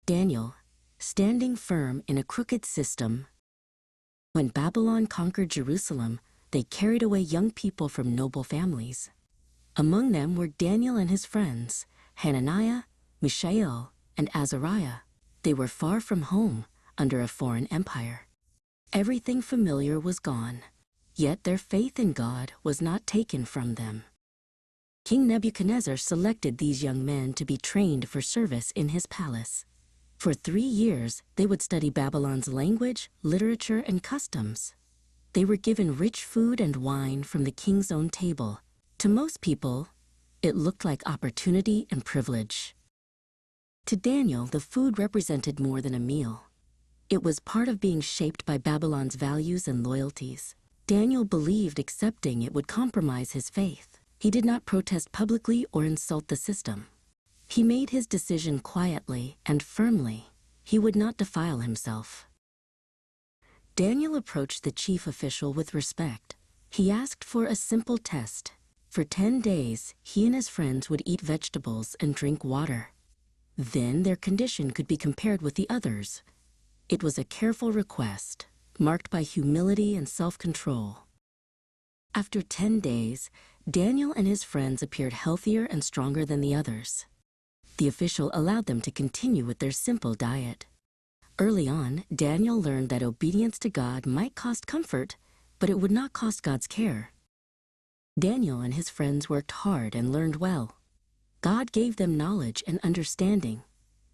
Daniel, standing firm in a crooked system. When Babylon conquered Jerusalem, they carried away young people from noble families. Among them were Daniel and his friends, Hananiah, Mishael, and Azariah. They were far from home, under a foreign empire. Everything familiar was gone, yet their faith in God was not taken from them. King Nebuchadnezzar selected these young men to be trained for service in his palace. For 3 years, they would study Babylon's language, literature, and customs. They were given rich food and wine from the king's own table. To most people, it looked like opportunity and privilege. To Daniel, the food represented more than a meal. It was part of being shaped by Babylon's values and loyalties. Daniel believed accepting it would compromise his faith. He did not protest publicly or insult the system. He made his decision quietly and firmly. He would not defile himself. Daniel approached the chief official with respect. He asked for a simple test. For 10 days, he and his friends would eat vegetables and drink water. Then their condition could be compared with the others. It was a careful request, marked by humility and self-control. After 10 days, Daniel and his friends appeared healthier and stronger than the others. The official allowed them to continue with their simple diet. Early on, Daniel learned that obedience to God might cost comfort, but it would not cost God's care. Daniel and his friends worked hard and learned well. God gave them knowledge and understanding.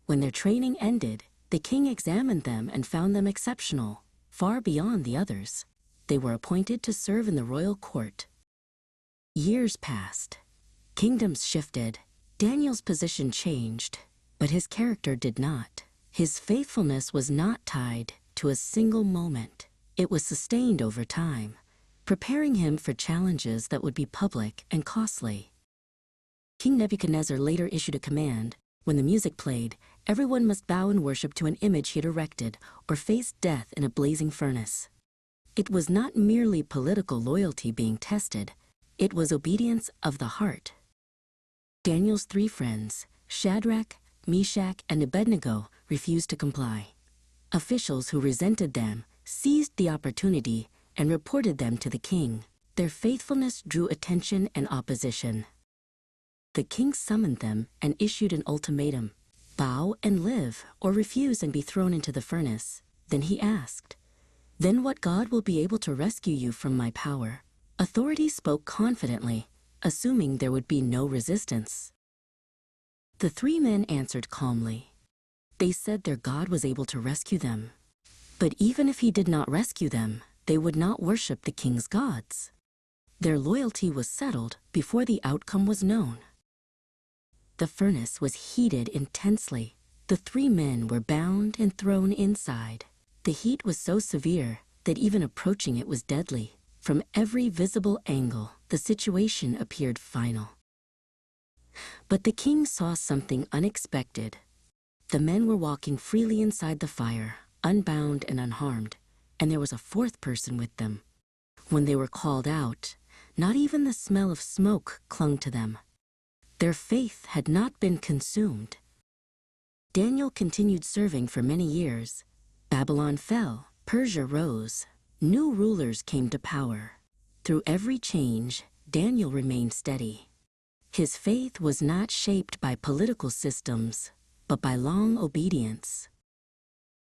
When their training ended, the king examined them and found them exceptional, far beyond the others. They were appointed to serve in the royal court. Years passed. Kingdoms shifted. Daniel's position changed, but his character did not. His faithfulness was not tied to a single moment. It was sustained over time, preparing him for challenges that would be public and costly. King Nebuchadnezzar later issued a command. When the music played, everyone must bow in worship to an image he had erected or face death in a blazing furnace. It was not merely political loyalty being tested. It was obedience of the heart. Daniel's 3 friends, Shadrach, Meshach, and Abednego, refused to comply. Officials who resented them seized the opportunity and reported them to the king. Their faithfulness drew attention and opposition. The king summoned them and issued an ultimatum: bow and live, or refuse and be thrown into the furnace. Then he asked, "Then what God will be able to rescue you from my power?" Authorities spoke confidently, assuming there would be no resistance. The 3 men answered calmly. They said their God was able to rescue them. But even if he did not rescue them, they would not worship the king's gods. Their loyalty was settled before the outcome was known. The furnace was heated intensely. The 3 men were bound and thrown inside. The heat was so severe that even approaching it was deadly. From every visible angle, the situation appeared final. But the king saw something unexpected. The men were walking freely inside the fire, unbound and unharmed, and there was a 4th person with them. When they were called out, not even the smell of smoke clung to them. Their faith had not been consumed. Daniel continued serving for many years. Babylon fell, Persia rose, new rulers came to power. Through every change, Daniel remained steady. His faith was not shaped by political systems, but by long obedience.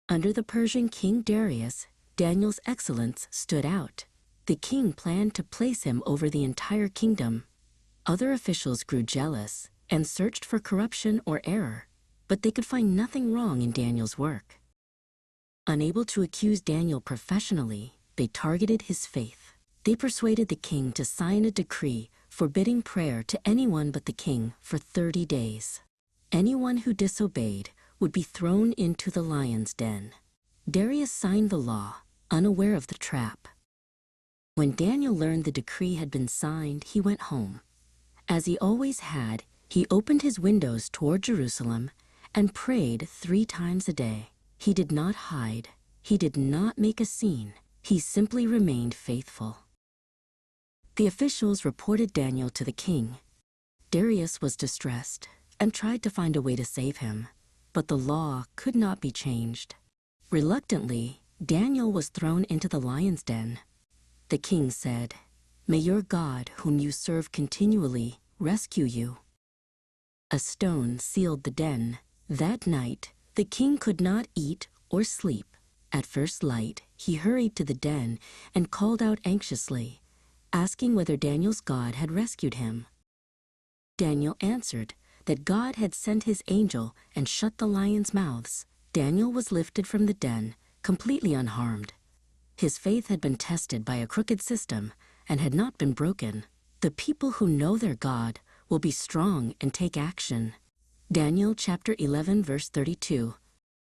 Under the Persian king Darius, Daniel's excellence stood out. The king planned to place him over the entire kingdom. Other officials grew jealous and searched for corruption or error, but they could find nothing wrong in Daniel's work. Unable to accuse Daniel professionally, they targeted his faith. They persuaded the king to sign a decree forbidding prayer to anyone but the king for 30 days. Anyone who disobeyed would be thrown into the lion's den. Darius signed the law, unaware of the trap. When Daniel learned the decree had been signed, he went home. As he always had, he opened his windows toward Jerusalem and prayed 3 times a day. He did not hide. He did not make a scene. He simply remained faithful. The officials reported Daniel to the king. Darius was distressed and tried to find a way to save him. but the law could not be changed. Reluctantly, Daniel was thrown into the lion's den. The king said, "May your God, whom you serve continually, rescue you." A stone sealed the den. That night, the king could not eat or sleep. At first light, he hurried to the den and called out anxiously, asking whether Daniel's God had rescued him. Daniel answered that God had sent his angel and shut the lions' mouths. Daniel was lifted from the den, completely unharmed. His faith had been tested by a crooked system and had not been broken. The people who know their God will be strong and take action. Daniel chapter 11 verse 32.